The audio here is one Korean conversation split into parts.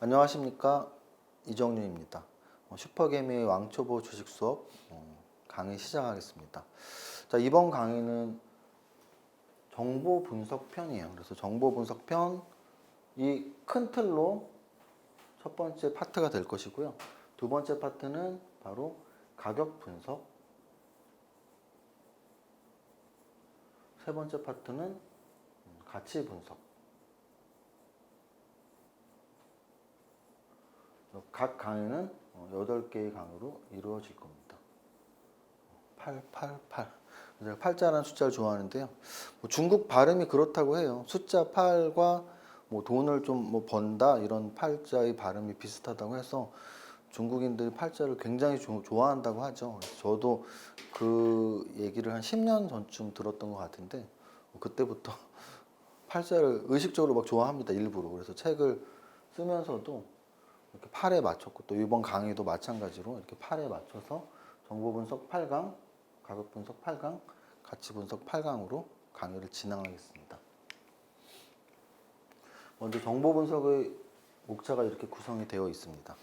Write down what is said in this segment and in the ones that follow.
안녕하십니까, 이정윤입니다. 슈퍼개미의 왕초보 주식 수업 강의 시작하겠습니다. 자, 이번 강의는 정보 분석 편이에요. 그래서 정보 분석 편 이 큰 틀로 첫 번째 파트가 될 것이고요. 두 번째 파트는 바로 가격 분석, 세 번째 파트는 가치 분석. 각 강의는 8개의 강의로 이루어질 겁니다. 888. 제가 8자라는 숫자를 좋아하는데요. 중국 발음이 그렇다고 해요. 숫자 8과 돈을 좀 번다 이런 8자의 발음이 비슷하다고 해서 중국인들이 8자를 굉장히 좋아한다고 하죠. 저도 그 얘기를 한 10년 전쯤 들었던 것 같은데 그때부터 8자를 의식적으로 막 좋아합니다. 일부러. 그래서 책을 쓰면서도 이렇게 8에 맞췄고 또 이번 강의도 마찬가지로 이렇게 8에 맞춰서 정보 분석 8강, 가격 분석 8강, 가치 분석 8강으로 강의를 진행하겠습니다. 먼저 정보 분석의 목차가 이렇게 구성이 되어 있습니다.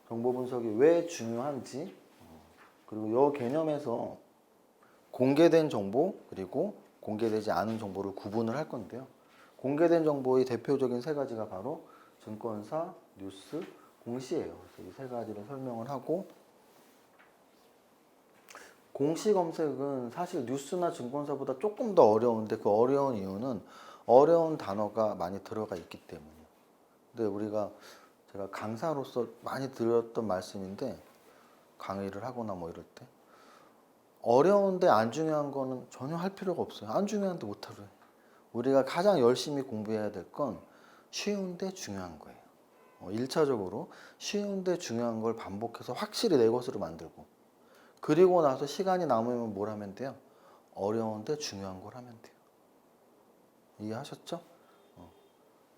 정보 분석이 왜 중요한지, 그리고 이 개념에서 공개된 정보 그리고 공개되지 않은 정보를 구분을 할 건데요. 공개된 정보의 대표적인 세 가지가 바로 증권사, 뉴스, 공시예요. 그래서 이 세 가지를 설명을 하고, 공시 검색은 사실 뉴스나 증권사보다 조금 더 어려운데 그 어려운 이유는 어려운 단어가 많이 들어가 있기 때문이에요. 근데 제가 강사로서 많이 드렸던 말씀인데 강의를 하거나 뭐 이럴 때 어려운데 안 중요한 거는 전혀 할 필요가 없어요. 안 중요한데 못하려 해. 우리가 가장 열심히 공부해야 될 건 쉬운데 중요한 거예요. 1차적으로 쉬운데 중요한 걸 반복해서 확실히 내 것으로 만들고, 그리고 나서 시간이 남으면 뭘 하면 돼요? 어려운데 중요한 걸 하면 돼요. 이해하셨죠?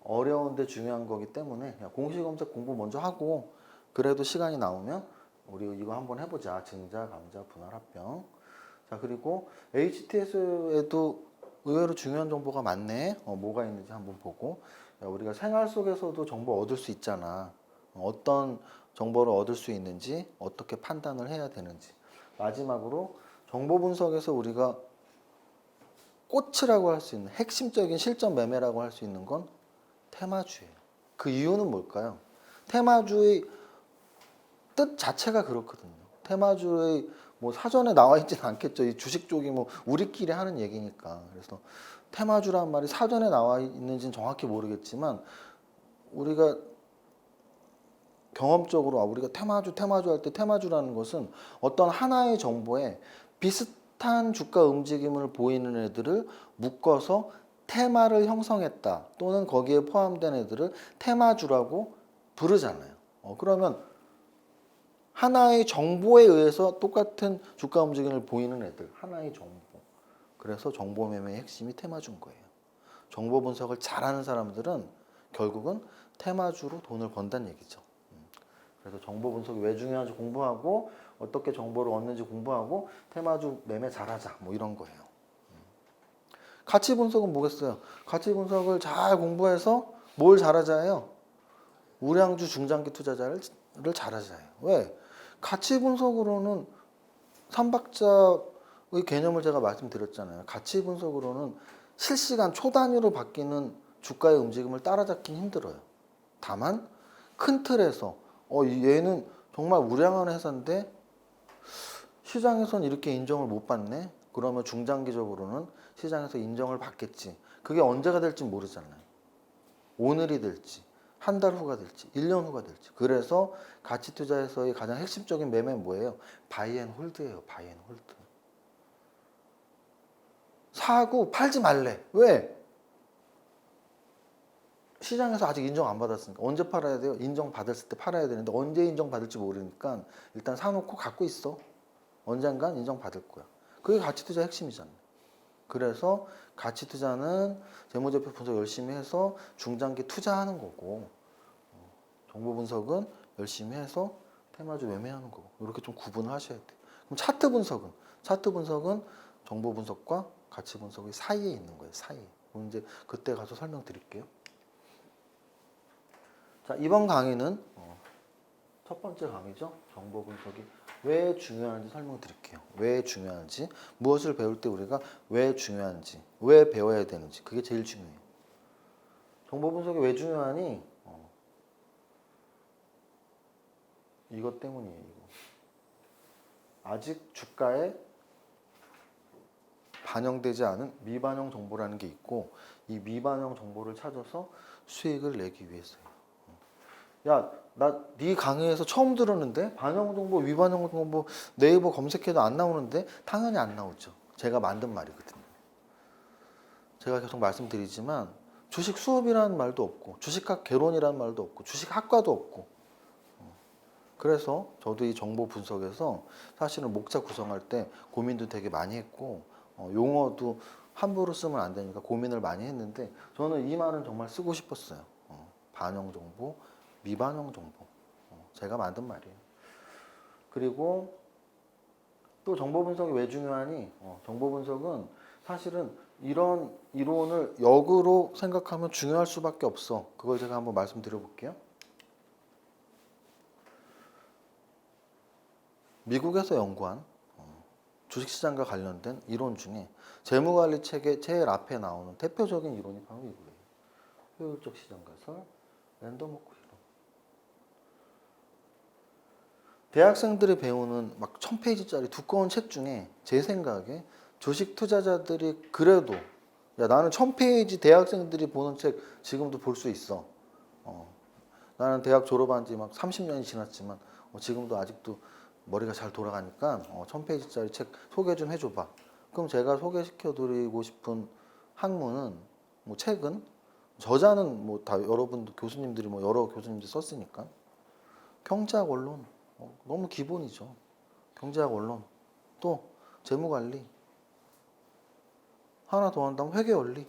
어려운데 중요한 거기 때문에 공시검색 공부 먼저 하고, 그래도 시간이 나오면 우리 이거 한번 해보자. 증자, 감자, 분할, 합병. 자, 그리고 HTS에도 의외로 중요한 정보가 많네. 뭐가 있는지 한번 보고. 우리가 생활 속에서도 정보 얻을 수 있잖아. 어떤 정보를 얻을 수 있는지, 어떻게 판단을 해야 되는지. 마지막으로 정보 분석에서 우리가 꽃이라고 할 수 있는 핵심적인 실전 매매라고 할 수 있는 건 테마주예요. 그 이유는 뭘까요? 테마주의 뜻 자체가 그렇거든요. 테마주의 사전에 나와 있지는 않겠죠. 이 주식 쪽이 우리끼리 하는 얘기니까. 그래서 테마주란 말이 사전에 나와 있는지는 정확히 모르겠지만 우리가 경험적으로 우리가 테마주 할 때 테마주라는 것은 어떤 하나의 정보에 비슷한 주가 움직임을 보이는 애들을 묶어서 테마를 형성했다 또는 거기에 포함된 애들을 테마주라고 부르잖아요. 그러면 하나의 정보에 의해서 똑같은 주가 움직임을 보이는 애들, 하나의 정보. 그래서 정보 매매의 핵심이 테마주인 거예요. 정보 분석을 잘하는 사람들은 결국은 테마주로 돈을 번다는 얘기죠. 그래서 정보 분석이 왜 중요한지 공부하고 어떻게 정보를 얻는지 공부하고 테마주 매매 잘하자 이런 거예요. 가치 분석은 뭐겠어요? 가치 분석을 잘 공부해서 뭘 잘하자예요? 우량주 중장기 투자자를 잘하자예요. 왜? 가치 분석으로는 삼박자의 개념을 제가 말씀드렸잖아요. 가치 분석으로는 실시간 초단위로 바뀌는 주가의 움직임을 따라잡긴 힘들어요. 다만 큰 틀에서 얘는 정말 우량한 회사인데 시장에선 이렇게 인정을 못 받네. 그러면 중장기적으로는 시장에서 인정을 받겠지. 그게 언제가 될지 모르잖아요. 오늘이 될지, 한 달 후가 될지, 1년 후가 될지. 그래서 가치 투자에서의 가장 핵심적인 매매는 뭐예요? 바이 앤 홀드예요. 바이 앤 홀드. 사고 팔지 말래. 왜? 시장에서 아직 인정 안 받았으니까. 언제 팔아야 돼요? 인정 받았을 때 팔아야 되는데 언제 인정 받을지 모르니까 일단 사놓고 갖고 있어. 언젠간 인정 받을 거야. 그게 가치 투자 핵심이잖아요. 그래서 가치 투자는 재무제표 분석 열심히 해서 중장기 투자하는 거고, 정보 분석은 열심히 해서 테마주 매매하는 거고, 이렇게 좀 구분을 하셔야 돼요. 그럼 차트 분석은? 차트 분석은 정보 분석과 가치 분석의 사이에 있는 거예요. 사이에. 그럼 이제 그때 가서 설명드릴게요. 자, 이번 강의는 첫 번째 강의죠. 정보 분석이 왜 중요한지 설명드릴게요. 왜 중요한지, 무엇을 배울 때 우리가 왜 중요한지, 왜 배워야 되는지, 그게 제일 중요해요. 정보 분석이 왜 중요하니? 이것 때문이에요. 이거. 아직 주가에 반영되지 않은 미반영 정보라는 게 있고, 이 미반영 정보를 찾아서 수익을 내기 위해서요. 야, 나 네 강의에서 처음 들었는데 반영 정보, 미반영 정보 네이버 검색해도 안 나오는데 당연히 안 나오죠. 제가 만든 말이거든요. 제가 계속 말씀드리지만 주식 수업이라는 말도 없고 주식학 개론이라는 말도 없고 주식학과도 없고, 그래서 저도 이 정보 분석에서 사실은 목차 구성할 때 고민도 되게 많이 했고, 용어도 함부로 쓰면 안 되니까 고민을 많이 했는데 저는 이 말은 정말 쓰고 싶었어요. 반영 정보, 미반영 정보. 제가 만든 말이에요. 그리고 또 정보 분석이 왜 중요하니? 정보 분석은 사실은 이런 이론을 역으로 생각하면 중요할 수밖에 없어. 그걸 제가 한번 말씀드려 볼게요. 미국에서 연구한 주식시장과 관련된 이론 중에 재무관리 책의 제일 앞에 나오는 대표적인 이론이 바로 이거예요. 효율적 시장 가설, 랜덤워크 이론. 대학생들이 배우는 막 1000페이지짜리 두꺼운 책 중에 제 생각에 주식 투자자들이 그래도, 야, 나는 1000페이지 대학생들이 보는 책 지금도 볼 수 있어. 나는 대학 졸업한 지 막 30년이 지났지만 지금도 아직도 머리가 잘 돌아가니까 1000페이지짜리 책 소개 좀 해줘봐. 그럼 제가 소개시켜드리고 싶은 학문은, 뭐 책은, 저자는 뭐 다 여러분들 교수님들이 뭐 여러 교수님들이 썼으니까 경제학 원론, 너무 기본이죠. 경제학 원론, 또 재무관리, 하나 더 한다면 회계원리.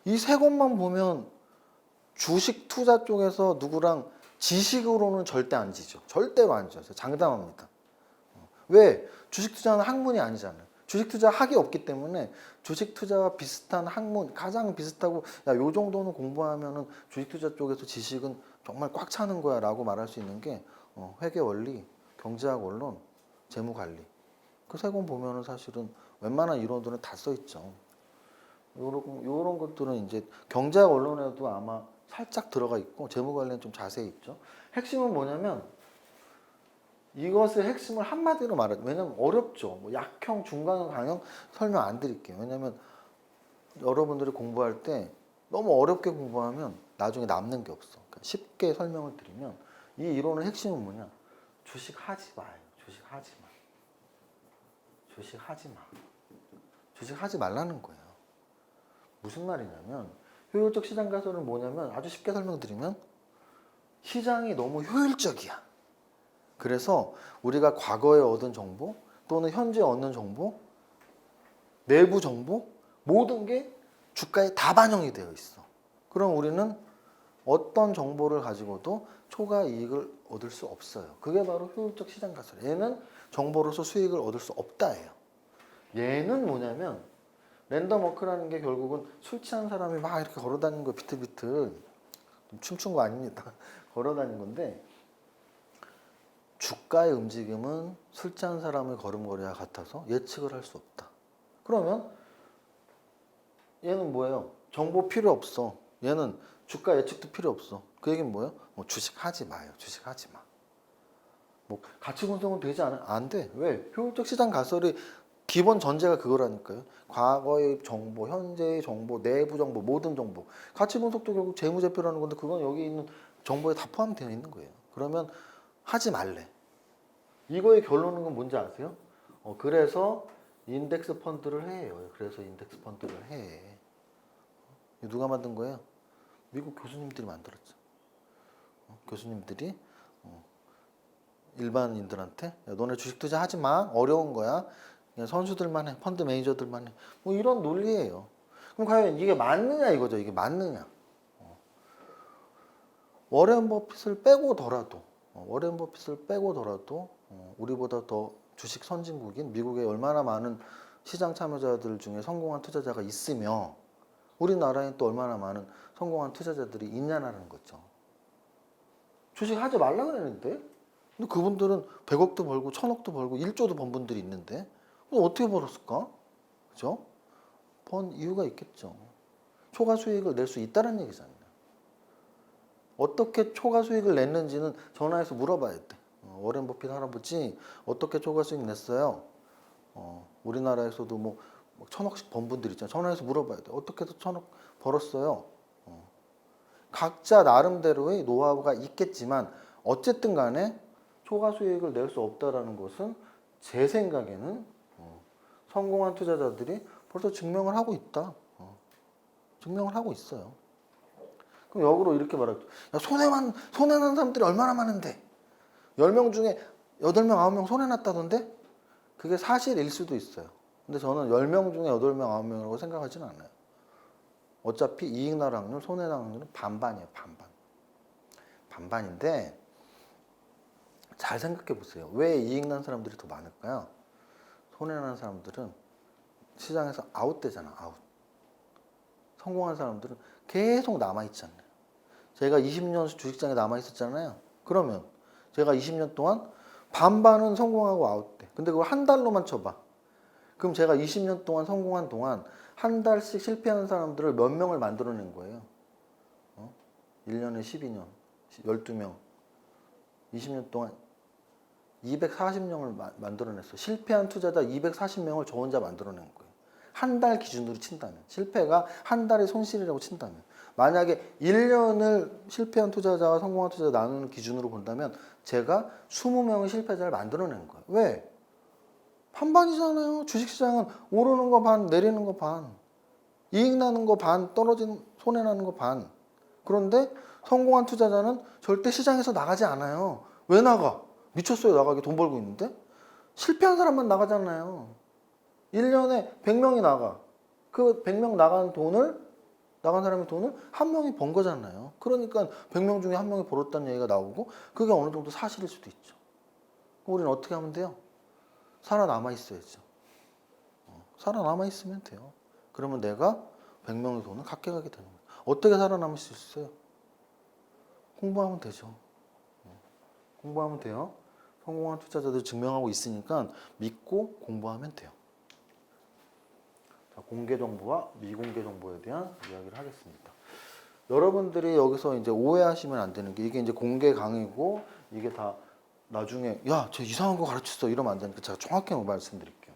이 세 권만 보면 주식 투자 쪽에서 누구랑 지식으로는 절대 안 지죠. 절대로 안 지죠. 장담합니다. 왜? 주식 투자는 학문이 아니잖아요. 주식 투자 학이 없기 때문에 주식 투자와 비슷한 학문, 가장 비슷하고, 야, 요 정도는 공부하면은 주식 투자 쪽에서 지식은 정말 꽉 차는 거야 라고 말할 수 있는 게 회계 원리, 경제학 원론, 재무 관리. 그 세 권 보면은 사실은 웬만한 이론들은 다 써 있죠. 요런 것들은 이제 경제학 원론에도 아마 살짝 들어가 있고 재무 관리는 좀 자세히 있죠. 핵심은 뭐냐면, 이것의 핵심을 한마디로 말하죠. 왜냐면 어렵죠. 뭐 약형, 중간형, 강형 설명 안 드릴게요. 왜냐면 여러분들이 공부할 때 너무 어렵게 공부하면 나중에 남는 게 없어. 그러니까 쉽게 설명을 드리면, 이 이론의 핵심은 뭐냐? 주식 하지 마요. 주식 하지 마. 주식 하지 마. 주식 하지 말라는 거예요. 무슨 말이냐면, 효율적 시장 가설은 뭐냐면, 아주 쉽게 설명드리면 시장이 너무 효율적이야. 그래서 우리가 과거에 얻은 정보 또는 현재 얻는 정보, 내부 정보, 모든 게 주가에 다 반영이 되어 있어. 그럼 우리는 어떤 정보를 가지고도 초과 이익을 얻을 수 없어요. 그게 바로 효율적 시장 가설. 얘는 정보로서 수익을 얻을 수 없다예요. 얘는 뭐냐면, 랜덤 워크라는 게 결국은 술 취한 사람이 막 이렇게 걸어다니는 거, 비틀비틀 좀 춤춘 거 아닙니다. 걸어다니는 건데, 주가의 움직임은 술 취한 사람의 걸음걸이와 같아서 예측을 할 수 없다. 그러면 얘는 뭐예요? 정보 필요 없어. 얘는 주가 예측도 필요 없어. 그 얘기는 뭐예요? 뭐 주식 하지 마요. 주식 하지 마. 뭐 가치 분석은 되지 않아? 안 돼. 왜? 효율적 시장 가설이 기본 전제가 그거라니까요. 과거의 정보, 현재의 정보, 내부 정보, 모든 정보. 가치 분석도 결국 재무제표라는 건데 그건 여기 있는 정보에 다 포함되어 있는 거예요. 그러면 하지 말래. 이거의 결론은 뭔지 아세요? 그래서 인덱스 펀드를 해요. 그래서 인덱스 펀드를 해. 누가 만든 거예요? 미국 교수님들이 만들었죠. 교수님들이 일반인들한테, 야, 너네 주식 투자 하지 마. 어려운 거야. 그냥 선수들만 해. 펀드 매니저들만 해. 뭐 이런 논리예요. 그럼 과연 이게 맞느냐 이거죠. 이게 맞느냐. 워렌 버핏을 빼고더라도, 우리보다 더 주식 선진국인 미국에 얼마나 많은 시장 참여자들 중에 성공한 투자자가 있으며 우리나라에 또 얼마나 많은 성공한 투자자들이 있냐라는 거죠. 주식 하지 말라 그랬는데. 근데 그분들은 100억도 벌고 1000억도 벌고 1조도 번 분들이 있는데 어떻게 벌었을까? 그죠? 번 이유가 있겠죠. 초과 수익을 낼 수 있다는 얘기잖아요. 어떻게 초과 수익을 냈는지는 전화해서 물어봐야 돼. 워렌 버핏 할아버지 어떻게 초과 수익 냈어요? 우리나라에서도 뭐 1000억씩 번 분들 있잖아요. 전화해서 물어봐야 돼. 어떻게 해서 1000억 벌었어요? 각자 나름대로의 노하우가 있겠지만 어쨌든 간에 초과 수익을 낼 수 없다라는 것은 제 생각에는 성공한 투자자들이 벌써 증명을 하고 있다. 증명을 하고 있어요. 그럼 역으로 이렇게 말하죠. 야, 손해난 사람들이 얼마나 많은데 10명 중에 8명, 9명 손해났다던데? 그게 사실일 수도 있어요. 근데 저는 10명 중에 8명, 9명이라고 생각하지는 않아요. 어차피 이익 날 확률, 손해 날 확률은 반반이에요. 반반인데 잘 생각해 보세요. 왜 이익 난 사람들이 더 많을까요? 손해 난 사람들은 시장에서 아웃되잖아. 아웃. 성공한 사람들은 계속 남아있잖아요. 제가 20년 주식장에 남아있었잖아요. 그러면 제가 20년 동안 반반은 성공하고 아웃돼. 근데 그걸 한 달로만 쳐봐. 그럼 제가 20년 동안 성공한 동안 한 달씩 실패하는 사람들을 몇 명을 만들어낸 거예요. 1년에 12년, 12명, 20년 동안 240명을 만들어냈어. 실패한 투자자 240명을 저 혼자 만들어낸 거예요. 한 달 기준으로 친다면. 실패가 한 달의 손실이라고 친다면. 만약에 1년을 실패한 투자자와 성공한 투자자 나누는 기준으로 본다면 제가 20명의 실패자를 만들어낸 거예요. 왜? 반반이잖아요. 주식시장은 오르는 거 반, 내리는 거 반. 이익 나는 거 반, 떨어진 손해 나는 거 반. 그런데 성공한 투자자는 절대 시장에서 나가지 않아요. 왜 나가? 미쳤어요. 나가게 돈 벌고 있는데? 실패한 사람만 나가잖아요. 1년에 100명이 나가. 그 100명 나간 사람의 돈을 한 명이 번 거잖아요. 그러니까 100명 중에 한 명이 벌었다는 얘기가 나오고 그게 어느 정도 사실일 수도 있죠. 우리는 어떻게 하면 돼요? 살아남아 있어야죠. 살아남아 있으면 돼요. 그러면 내가 100명의 돈을 갖게 가게 되는 거예요. 어떻게 살아남을 수 있어요? 공부하면 되죠. 공부하면 돼요. 성공한 투자자들 증명하고 있으니까 믿고 공부하면 돼요. 자, 공개 정보와 미공개 정보에 대한 이야기를 하겠습니다. 여러분들이 여기서 이제 오해하시면 안 되는 게 이게 이제 공개 강의고 이게 다 나중에 야, 저 이상한 거 가르쳤어 이러면 안 되니까 제가 정확히 말씀드릴게요.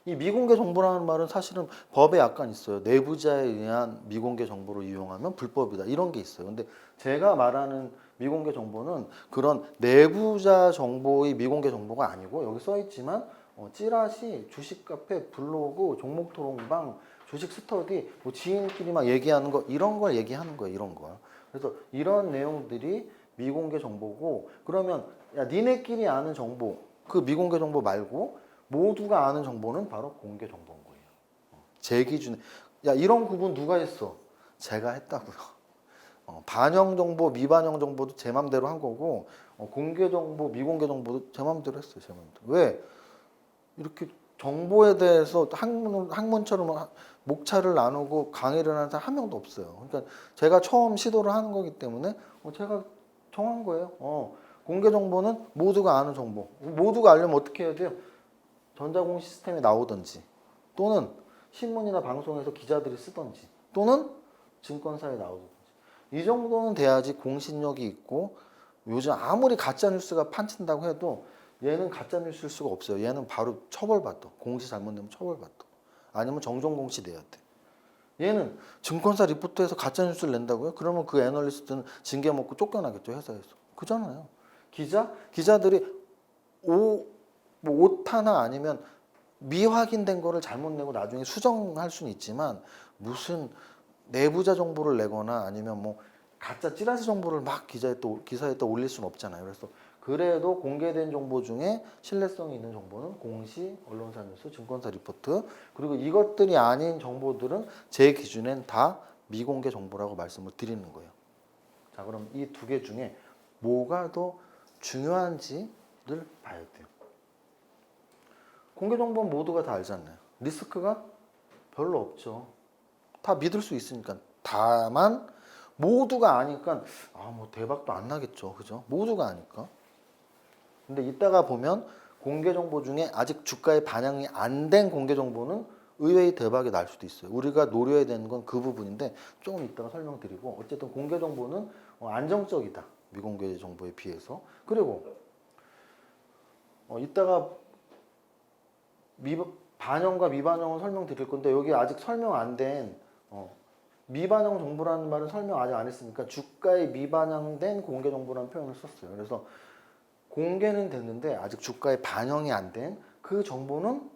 이 미공개 정보라는 말은 사실은 법에 약간 있어요. 내부자에 의한 미공개 정보를 이용하면 불법이다. 이런 게 있어요. 근데 제가 말하는 미공개 정보는 그런 내부자 정보의 미공개 정보가 아니고 여기 써 있지만 찌라시, 주식 카페, 블로그, 종목 토론방, 주식 스터디, 뭐 지인끼리 막 얘기하는 거 이런 걸 얘기하는 거예요. 이런 거. 그래서 이런 내용들이 미공개 정보고 그러면 야 니네끼리 아는 정보 그 미공개 정보 말고 모두가 아는 정보는 바로 공개 정보인 거예요. 제 기준에 야 이런 구분 누가 했어? 제가 했다고요. 반영 정보, 미반영 정보도 제 맘대로 한 거고 공개 정보, 미공개 정보도 제 맘대로 했어요. 제 맘대로. 왜? 이렇게 정보에 대해서 학문처럼 목차를 나누고 강의를 하는 사람 한 명도 없어요. 그러니까 제가 처음 시도를 하는 거기 때문에 제가 정한 거예요. 공개 정보는 모두가 아는 정보. 모두가 알려면 어떻게 해야 돼요? 전자공 시스템에 나오든지 또는 신문이나 방송에서 기자들이 쓰든지 또는 증권사에 나오든지 이 정도는 돼야지 공신력이 있고 요즘 아무리 가짜뉴스가 판친다고 해도 얘는 가짜뉴스일 수가 없어요. 얘는 바로 처벌받아. 공시 잘못내면 처벌받아. 아니면 정정공시 내야 돼. 얘는 증권사 리포트에서 가짜뉴스를 낸다고요? 그러면 그 애널리스트는 징계 먹고 쫓겨나겠죠. 회사에서. 그잖아요. 기자들이 뭐 오타나 아니면 미확인된 거를 잘못 내고 나중에 수정할 수는 있지만 무슨 내부자 정보를 내거나 아니면 뭐 가짜 찌라시 정보를 막 기사에 또 올릴 수는 없잖아요. 그래서 그래도 공개된 정보 중에 신뢰성이 있는 정보는 공시, 언론사 뉴스, 증권사 리포트 그리고 이것들이 아닌 정보들은 제 기준엔 다 미공개 정보라고 말씀을 드리는 거예요. 자, 그럼 이 두 개 중에 뭐가 더 중요한지를 봐야 돼요. 공개 정보는 모두가 다 알잖아요. 리스크가 별로 없죠. 다 믿을 수 있으니까. 다만 모두가 아니까 뭐 대박도 안 나겠죠. 그죠? 모두가 아니까. 근데 이따가 보면 공개 정보 중에 아직 주가에 반영이 안 된 공개 정보는 의외의 대박이 날 수도 있어요. 우리가 노려야 되는 건 그 부분인데 조금 이따가 설명드리고, 어쨌든 공개 정보는 안정적이다. 미공개 정보에 비해서. 그리고 이따가 반영과 미반영을 설명드릴 건데, 여기 아직 설명 안 된 미반영 정보라는 말은 설명 아직 안 했으니까 주가에 미반영된 공개 정보라는 표현을 썼어요. 그래서 공개는 됐는데 아직 주가에 반영이 안 된 그 정보는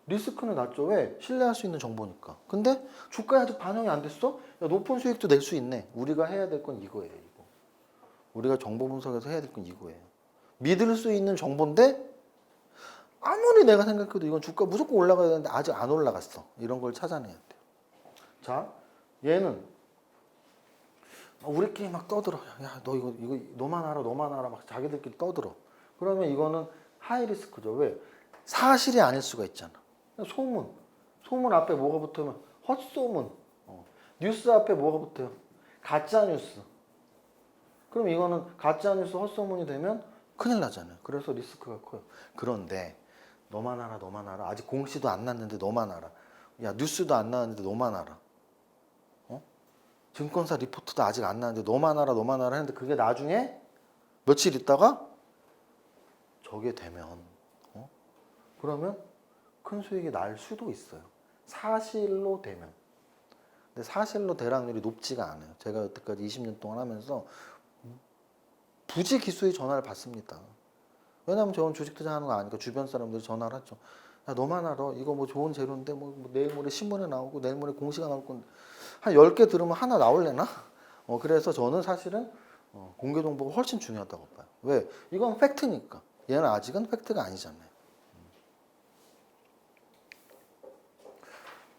리스크는 낮죠. 왜? 신뢰할 수 있는 정보니까. 근데 주가에 아직 반영이 안 됐어? 야, 높은 수익도 낼 수 있네. 우리가 해야 될 건 이거예요. 이거. 우리가 정보 분석에서 해야 될 건 이거예요. 믿을 수 있는 정보인데 아무리 내가 생각해도 이건 주가 무조건 올라가야 되는데 아직 안 올라갔어. 이런 걸 찾아내야 돼요. 자, 얘는 우리끼리 막 떠들어. 야, 너 이거 너만 알아, 너만 알아. 막 자기들끼리 떠들어. 그러면 이거는 하이 리스크죠. 왜? 사실이 아닐 수가 있잖아. 소문 앞에 뭐가 붙으면 헛소문. 뉴스 앞에 뭐가 붙어요? 가짜 뉴스. 그럼 이거는 가짜 뉴스, 헛소문이 되면 큰일 나잖아요. 그래서 리스크가 커요. 그런데 너만 알아, 너만 알아. 아직 공시도 안 났는데 너만 알아. 야, 뉴스도 안 나왔는데 너만 알아. 증권사 리포트도 아직 안 나왔는데 너만 알아, 너만 알아 했는데 그게 나중에 며칠 있다가 저게 되면 그러면 큰 수익이 날 수도 있어요. 사실로 되면. 근데 사실로 될 확률이 높지가 않아요. 제가 여태까지 20년 동안 하면서 부지 기수의 전화를 받습니다. 왜냐하면 저는 주식 투자하는 거 아니까 주변 사람들이 전화를 하죠. 야, 너만 알아. 이거 뭐 좋은 재료인데 뭐 내일 모레 신문에 나오고 내일 모레 공시가 나올 건데 한 10개 들으면 하나 나올래나? 그래서 저는 사실은 공개 정보가 훨씬 중요하다고 봐요. 왜? 이건 팩트니까. 얘는 아직은 팩트가 아니잖아요.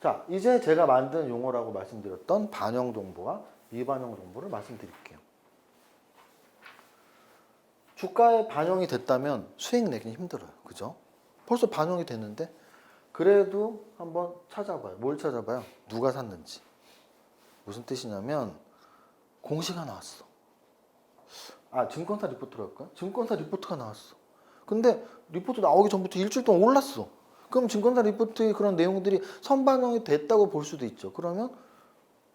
자, 이제 제가 만든 용어라고 말씀드렸던 반영 정보와 미반영 정보를 말씀드릴게요. 주가에 반영이 됐다면 수익 내기는 힘들어요. 그죠? 벌써 반영이 됐는데 그래도 한번 찾아봐요. 뭘 찾아봐요? 누가 샀는지. 무슨 뜻이냐면 공시가 나왔어. 증권사 리포트로 할까요? 증권사 리포트가 나왔어. 근데 리포트 나오기 전부터 일주일 동안 올랐어. 그럼 증권사 리포트의 그런 내용들이 선반영이 됐다고 볼 수도 있죠. 그러면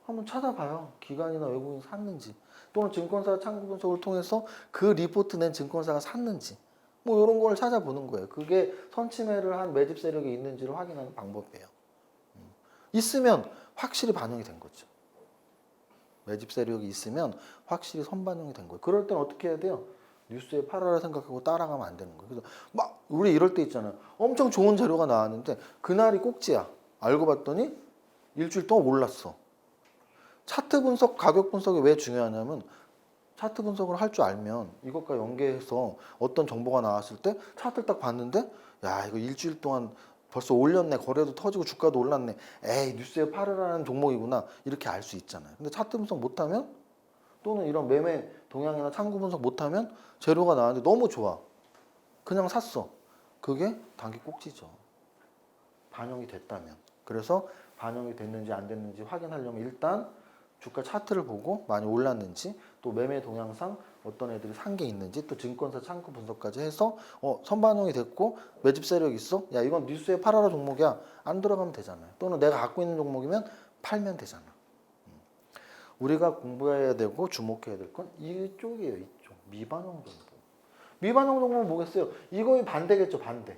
한번 찾아봐요. 기관이나 외국인이 샀는지. 또는 증권사 창구 분석을 통해서 그 리포트 낸 증권사가 샀는지. 뭐 이런 걸 찾아보는 거예요. 그게 선침해를 한 매집 세력이 있는지를 확인하는 방법이에요. 있으면 확실히 반영이 된 거죠. 매집 세력이 있으면 확실히 선반영이 된 거예요. 그럴 땐 어떻게 해야 돼요? 뉴스에 팔아라 생각하고 따라가면 안 되는 거예요. 그래서 막 우리 이럴 때 있잖아요. 엄청 좋은 재료가 나왔는데 그날이 꼭지야. 알고 봤더니 일주일 동안 올랐어. 차트 분석, 가격 분석이 왜 중요하냐면 차트 분석을 할 줄 알면 이것과 연계해서 어떤 정보가 나왔을 때 차트를 딱 봤는데 야, 이거 일주일 동안 벌써 올렸네. 거래도 터지고 주가도 올랐네. 에이, 뉴스에 팔으라는 종목이구나. 이렇게 알 수 있잖아요. 근데 차트 분석 못하면 또는 이런 매매 동향이나 창구 분석 못하면 재료가 나왔는데 너무 좋아. 그냥 샀어. 그게 단기 꼭지죠. 반영이 됐다면. 그래서 반영이 됐는지 안 됐는지 확인하려면 일단 주가 차트를 보고 많이 올랐는지 또 매매 동향상 어떤 애들이 산 게 있는지 또 증권사 창구 분석까지 해서 선반영이 됐고 매집 세력이 있어? 야, 이건 뉴스에 팔아라 종목이야. 안 들어가면 되잖아요. 또는 내가 갖고 있는 종목이면 팔면 되잖아. 우리가 공부해야 되고 주목해야 될 건 이쪽이에요. 이쪽. 미반영 정보. 미반영 정보는 뭐겠어요? 이거의 반대겠죠. 반대.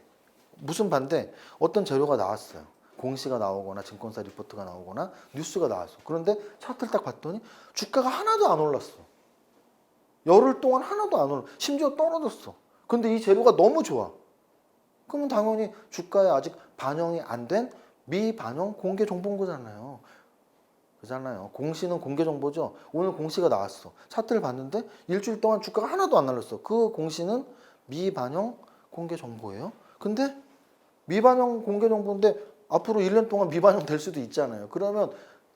무슨 반대? 어떤 재료가 나왔어요. 공시가 나오거나 증권사 리포트가 나오거나 뉴스가 나왔어. 그런데 차트를 딱 봤더니 주가가 하나도 안 올랐어. 열흘 동안 하나도 안 올랐어. 심지어 떨어졌어. 근데 이 재료가 너무 좋아. 그러면 당연히 주가에 아직 반영이 안 된 미반영 공개 정보인 거잖아요. 그잖아요. 공시는 공개 정보죠. 오늘 공시가 나왔어. 차트를 봤는데 일주일 동안 주가가 하나도 안 날랐어. 그 공시는 미반영 공개 정보예요. 근데 미반영 공개 정보인데 앞으로 1년 동안 미반영 될 수도 있잖아요. 그러면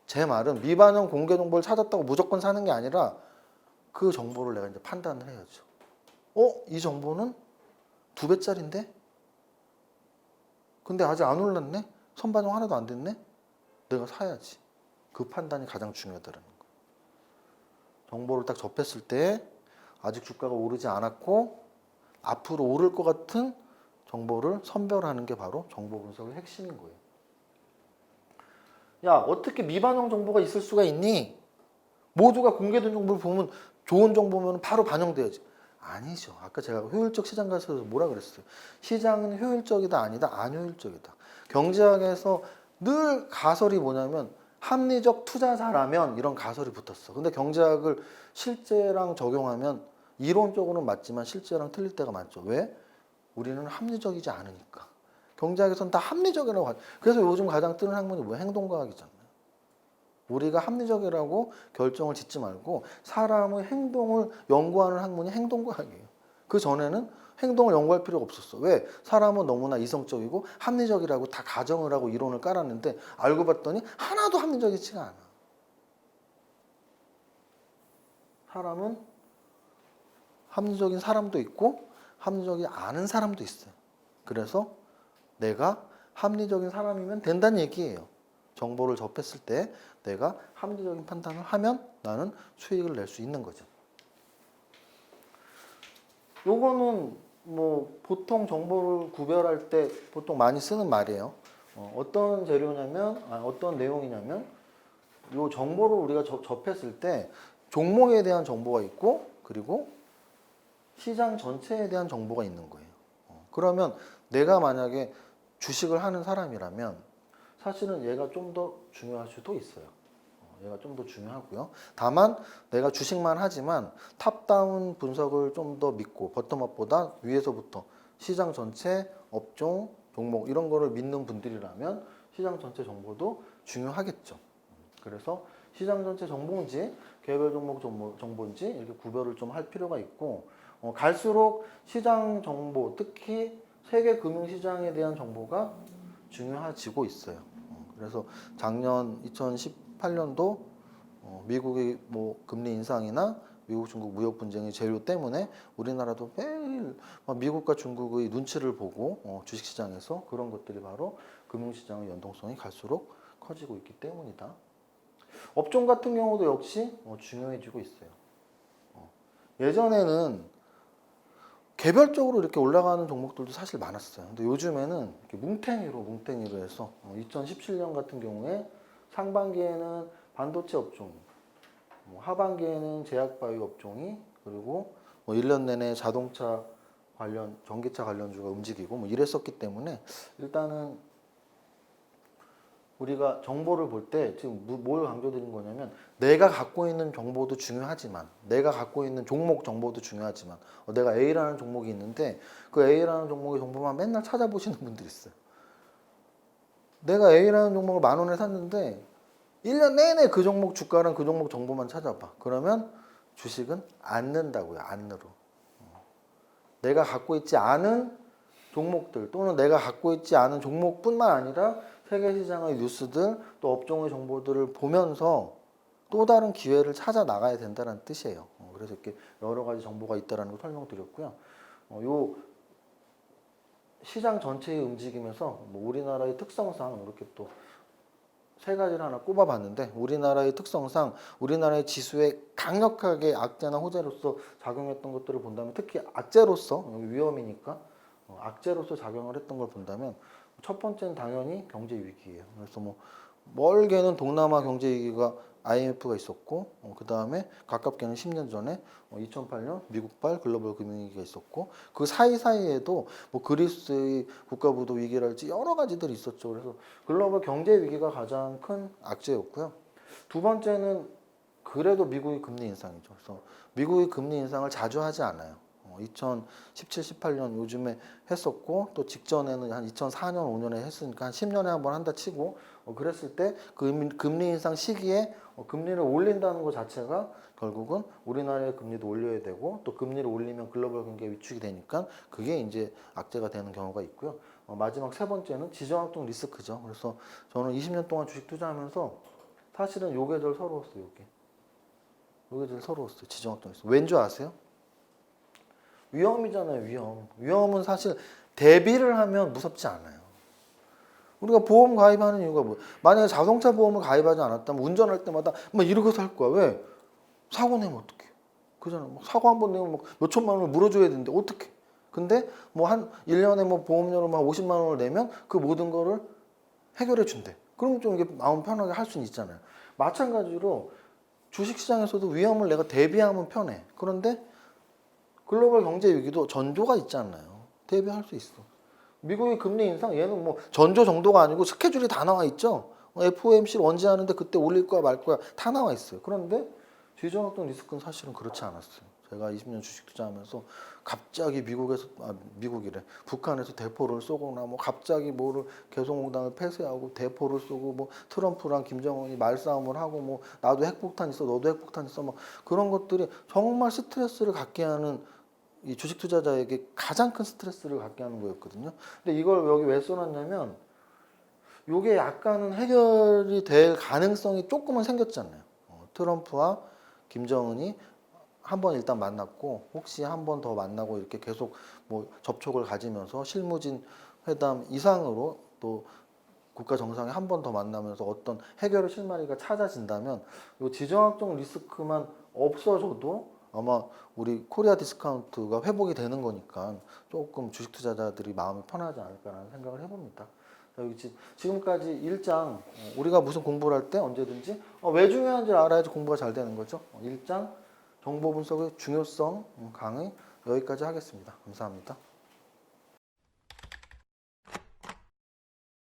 제 말은 미반영 공개 정보를 찾았다고 무조건 사는 게 아니라 그 정보를 내가 이제 판단을 해야죠. 이 정보는 2배짜리인데? 근데 아직 안 올랐네? 선반영 하나도 안 됐네? 내가 사야지. 그 판단이 가장 중요하다는 거예요. 정보를 딱 접했을 때 아직 주가가 오르지 않았고 앞으로 오를 것 같은 정보를 선별하는 게 바로 정보 분석의 핵심인 거예요. 야, 어떻게 미반영 정보가 있을 수가 있니? 모두가 공개된 정보를 보면 좋은 정보면 바로 반영돼야지. 아니죠. 아까 제가 효율적 시장 가설에서 뭐라 그랬어요? 시장은 효율적이다 아니다 안 효율적이다. 경제학에서 늘 가설이 뭐냐면 합리적 투자자라면 이런 가설이 붙었어. 근데 경제학을 실제랑 적용하면 이론적으로는 맞지만 실제랑 틀릴 때가 많죠. 왜? 우리는 합리적이지 않으니까. 경제학에서는 다 합리적이라고 하죠. 그래서 요즘 가장 뜨는 학문이 뭐야? 행동과학이잖아요. 우리가 합리적이라고 결정을 짓지 말고 사람의 행동을 연구하는 학문이 행동과학이에요. 그 전에는 행동을 연구할 필요가 없었어. 왜? 사람은 너무나 이성적이고 합리적이라고 다 가정을 하고 이론을 깔았는데 알고 봤더니 하나도 합리적이지가 않아. 사람은 합리적인 사람도 있고 합리적이지 않은 사람도 있어요. 그래서 내가 합리적인 사람이면 된다는 얘기예요. 정보를 접했을 때 내가 합리적인 판단을 하면 나는 수익을 낼 수 있는 거죠. 요거는 뭐 보통 정보를 구별할 때 보통 많이 쓰는 말이에요. 어떤 재료냐면 어떤 내용이냐면 요 정보를 우리가 접했을 때 종목에 대한 정보가 있고 그리고 시장 전체에 대한 정보가 있는 거예요. 그러면 내가 만약에 주식을 하는 사람이라면 사실은 얘가 좀 더 중요할 수도 있어요. 얘가 좀 더 중요하고요. 다만 내가 주식만 하지만 탑다운 분석을 좀 더 믿고 버텀업보다 위에서부터 시장 전체 업종, 종목 이런 거를 믿는 분들이라면 시장 전체 정보도 중요하겠죠. 그래서 시장 전체 정보인지 개별 종목 정보인지 이렇게 구별을 좀 할 필요가 있고 갈수록 시장 정보, 특히 세계 금융시장에 대한 정보가 중요해지고 있어요. 그래서 작년 2018년도 미국의 뭐 금리 인상이나 미국 중국 무역 분쟁의 재료 때문에 우리나라도 매일 미국과 중국의 눈치를 보고 주식시장에서 그런 것들이 바로 금융시장의 연동성이 갈수록 커지고 있기 때문이다. 업종 같은 경우도 역시 중요해지고 있어요. 예전에는 개별적으로 이렇게 올라가는 종목들도 사실 많았어요. 근데 요즘에는 이렇게 뭉탱이로 해서 2017년 같은 경우에 상반기에는 반도체 업종이, 하반기에는 제약바이오 업종이, 그리고 1년 내내 자동차 관련, 전기차 관련주가 움직이고 이랬었기 때문에 일단은 우리가 정보를 볼 때 지금 뭘 강조드린 거냐면 내가 갖고 있는 정보도 중요하지만 내가 갖고 있는 종목 정보도 중요하지만 내가 A라는 종목이 있는데 그 A라는 종목의 정보만 맨날 찾아보시는 분들이 있어요. 내가 A라는 종목을 10,000원에 샀는데 1년 내내 그 종목 주가랑 그 종목 정보만 찾아봐. 그러면 주식은 안 는다고요. 안 늘어. 내가 갖고 있지 않은 종목들 또는 내가 갖고 있지 않은 종목뿐만 아니라 세계 시장의 뉴스들 또 업종의 정보들을 보면서 또 다른 기회를 찾아 나가야 된다는 뜻이에요. 그래서 이렇게 여러 가지 정보가 있다는 걸 설명드렸고요. 요 시장 전체의 움직임에서 뭐 우리나라의 특성상 이렇게 또 세 가지를 하나 꼽아봤는데 우리나라의 특성상 우리나라의 지수에 강력하게 악재나 호재로서 작용했던 것들을 본다면 특히 악재로서 위험이니까 악재로서 작용을 했던 걸 본다면 첫 번째는 당연히 경제 위기예요. 그래서 뭐 멀게는 동남아 경제 위기가 IMF가 있었고 그 다음에 가깝게는 10년 전에 2008년 미국발 글로벌 금융위기가 있었고 그 사이사이에도 뭐 그리스의 국가부도 위기랄지 여러 가지들이 있었죠. 그래서 글로벌 경제 위기가 가장 큰 악재였고요. 두 번째는 그래도 미국의 금리 인상이죠. 그래서 미국의 금리 인상을 자주 하지 않아요. 2017, 18년 요즘에 했었고 또 직전에는 한 2004년, 5년에 했으니까 한 10년에 한 번 한다 치고 그랬을 때 금리 인상 시기에 금리를 올린다는 것 자체가 결국은 우리나라의 금리도 올려야 되고 또 금리를 올리면 글로벌 경기가 위축이 되니까 그게 이제 악재가 되는 경우가 있고요. 마지막 세 번째는 지정학적 리스크죠. 그래서 저는 20년 동안 주식 투자하면서 사실은 요게 제일 서러웠어요. 요게 제일 서러웠어요. 지정학적 리스크. 왠 줄 아세요? 위험이잖아요, 위험. 위험은 사실 대비를 하면 무섭지 않아요. 우리가 보험 가입하는 이유가 뭐예요? 만약에 자동차 보험을 가입하지 않았다면 운전할 때마다 막 이러고 살 거야. 왜? 사고 내면 어떡해? 그잖아. 막 사고 한 번 내면 막 몇 천만 원을 물어줘야 되는데 어떡해? 근데 뭐 한 1년에 뭐 보험료로 막 50만 원을 내면 그 모든 거를 해결해 준대. 그럼 좀 이게 마음 편하게 할 수는 있잖아요. 마찬가지로 주식시장에서도 위험을 내가 대비하면 편해. 그런데 글로벌 경제 위기도 전조가 있잖아요. 대비할 수 있어. 미국의 금리 인상 얘는 뭐 전조 정도가 아니고 스케줄이 다 나와 있죠. FOMC를 언제 하는데 그때 올릴 거야 말 거야 다 나와 있어요. 그런데 지정학적 리스크는 사실은 그렇지 않았어요. 제가 20년 주식 투자하면서 갑자기 미국이래. 북한에서 대포를 쏘거나 뭐 갑자기 뭐를 개성공단을 폐쇄하고 대포를 쏘고 뭐 트럼프랑 김정은이 말싸움을 하고 뭐 나도 핵폭탄 있어 너도 핵폭탄 있어 뭐 그런 것들이 정말 스트레스를 갖게 하는 이 주식 투자자에게 가장 큰 스트레스를 갖게 하는 거였거든요. 근데 이걸 여기 왜 써놨냐면 이게 약간은 해결이 될 가능성이 조금은 생겼잖아요. 트럼프와 김정은이 한 번 일단 만났고 혹시 한 번 더 만나고 이렇게 계속 뭐 접촉을 가지면서 실무진 회담 이상으로 또 국가 정상이 한 번 더 만나면서 어떤 해결의 실마리가 찾아진다면 이 지정학적 리스크만 없어져도 아마 우리 코리아 디스카운트가 회복이 되는 거니까 조금 주식 투자자들이 마음이 편하지 않을까라는 생각을 해봅니다. 여기 지금까지 일장 우리가 무슨 공부를 할 때 언제든지 왜 중요한지 알아야지 공부가 잘 되는 거죠. 일장 정보 분석의 중요성 강의 여기까지 하겠습니다. 감사합니다.